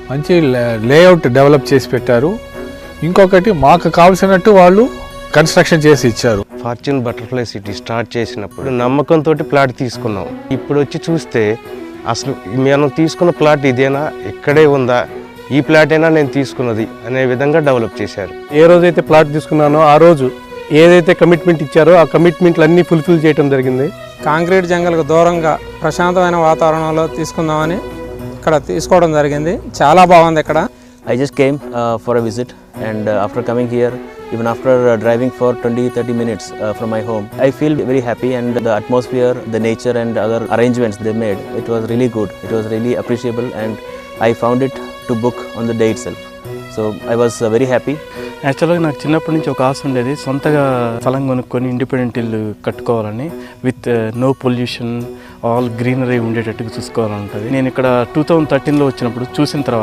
మంచి layout develop చేసి పెట్టారు. ఇంకొకటి మాకు కావాల్సినట్టు వాళ్ళు కన్స్ట్రక్షన్ చేసి ఇచ్చారు. ఫార్చ్యూన్ బటర్ఫ్లై సిటీ స్టార్ట్ చేసినప్పుడు నమ్మకంతో ప్లాట్ తీసుకున్నాం. ఇప్పుడు వచ్చి చూస్తే అసలు మనం తీసుకున్న ప్లాట్ ఇదేనా, ఇక్కడే ఉందా, ఈ ప్లాట్ అయినా నేను తీసుకున్నది అనే విధంగా డెవలప్ చేశారు. ఏ రోజైతే ప్లాట్ తీసుకున్నానో ఆ రోజు ఏదైతే కమిట్మెంట్ ఇచ్చారో ఆ కమిట్మెంట్లు అన్నీ ఫుల్ఫిల్ చేయడం జరిగింది. కాంక్రీట్ జంగల్కు దూరంగా ప్రశాంతమైన వాతావరణంలో తీసుకుందామని ఇక్కడ తీసుకోవడం జరిగింది. చాలా బాగుంది ఇక్కడ. I just came for a visit, and after coming here, even after driving for 20-30 minutes from my home, I feel very happy, and the atmosphere, the nature and other arrangements they made, it was really good. It was really appreciable, and I found it to book on the day itself. So I was very happy. యాక్చువల్గా నాకు చిన్నప్పటి నుంచి ఒక ఆశ ఉండేది, సొంతగా స్థలం కొనుక్కొని independent ఇల్లు కట్టుకోవాలని, with no pollution, all greenery ఉండేటట్టుగా చూసుకోవాలని ఉంటుంది. నేను ఇక్కడ 2013లో వచ్చినప్పుడు చూసిన తర్వాత